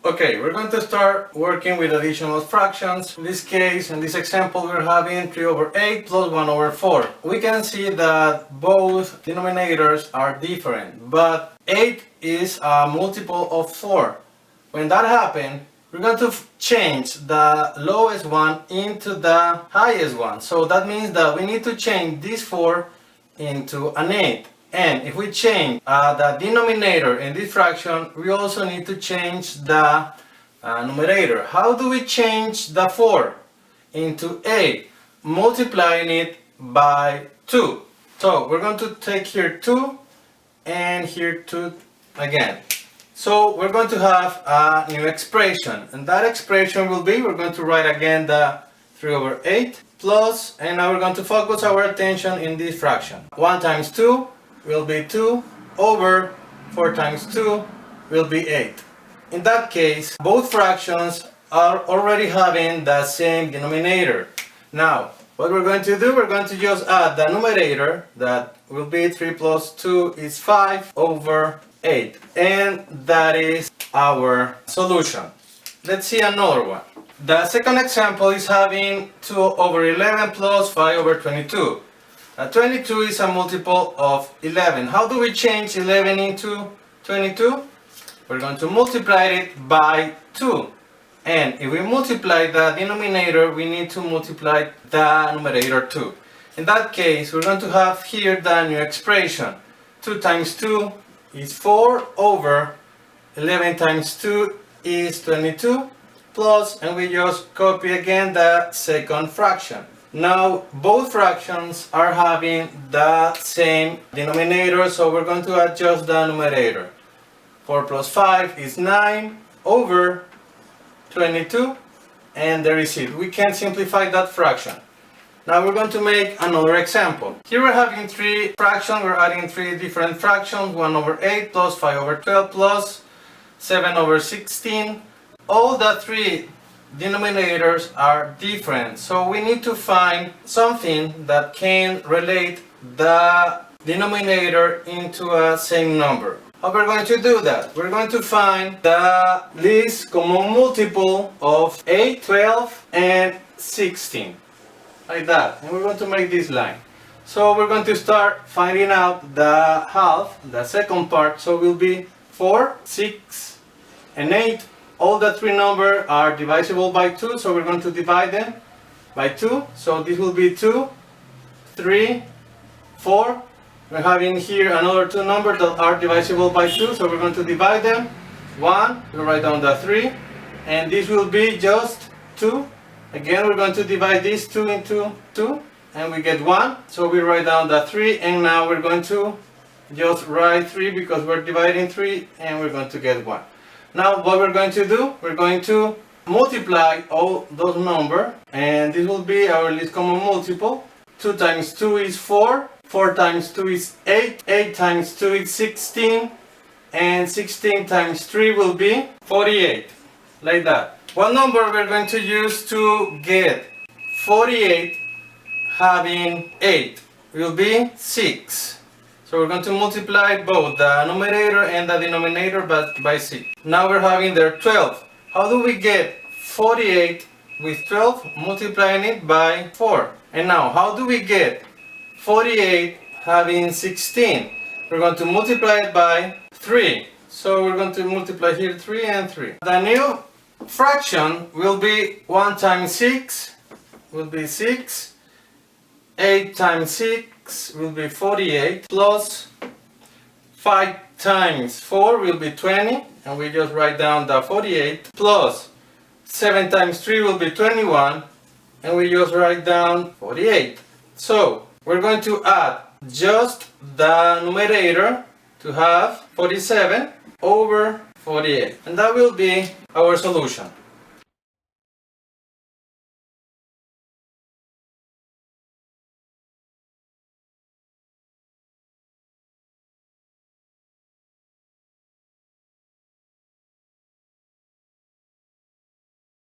Okay, we're going to start working with additional fractions. In this case, in this example, we're having 3 over 8 plus 1 over 4. We can see that both denominators are different, but 8 is a multiple of 4. When that happens, we're going to change the lowest one into the highest one. So that means that we need to change this 4 into an 8. And if we change the denominator in this fraction, we also need to change the numerator. How do we change the 4 into 8? Multiplying it by 2. So we're going to take here 2 and here 2 again. So we're going to have a new expression, and that expression will be, we're going to write again the 3 over 8 plus, and now we're going to focus our attention in this fraction. 1 times 2 will be 2 over 4 times 2 will be 8. In that case, both fractions are already having the same denominator. Now, what we're going to do, we're going to just add the numerator, that will be 3 plus 2 is 5 over 8. And that is our solution. Let's see another one. The second example is having 2 over 11 plus 5 over 22. 22 is a multiple of 11. How do we change 11 into 22? We're going to multiply it by 2. And if we multiply the denominator, we need to multiply the numerator too. In that case, we're going to have here the new expression. 2 times 2 is 4 over 11 times 2 is 22 plus, and we just copy again the second fraction. Now both fractions are having the same denominator, so we're going to adjust the numerator. 4 plus 5 is 9 over 22, and there is it. We can simplify that fraction. Now we're going to make another example. Here we're having 3 fractions, we're adding 3 different fractions, 1 over 8 plus 5 over 12 plus 7 over 16. All the 3 denominators are different, so we need to find something that can relate the denominator into a same number. How we're going to do that? We're going to find the least common multiple of 8, 12 and 16, like that, and we're going to make this line. So we're going to start finding out the half, the second part, so it will be 4, 6 and 8. All the 3 numbers are divisible by 2, so we're going to divide them by 2. So this will be 2, 3, 4. We're having here another 2 numbers that are divisible by 2, so we're going to divide them. 1, we'll write down the 3, and this will be just 2. Again, we're going to divide these 2 into 2, and we get 1. So we write down the 3, and now we're going to just write 3 because we're dividing 3, and we're going to get 1. Now what we're going to do, we're going to multiply all those numbers, and this will be our least common multiple. 2 times 2 is 4, 4 times 2 is 8, 8 times 2 is 16, and 16 times 3 will be 48, like that. What number we're going to use to get 48 having 8 will be 6. So we're going to multiply both the numerator and the denominator by 6. Now we're having there 12. How do we get 48 with 12? Multiplying it by 4. And now, how do we get 48 having 16? We're going to multiply it by 3. So we're going to multiply here 3 and 3. The new fraction will be 1 times 6 will be 6. 8 times 6 will be 48 plus 5 times 4 will be 20, and we just write down the 48 plus 7 times 3 will be 21, and we just write down 48. So we're going to add just the numerator to have 47 over 48, and that will be our solution.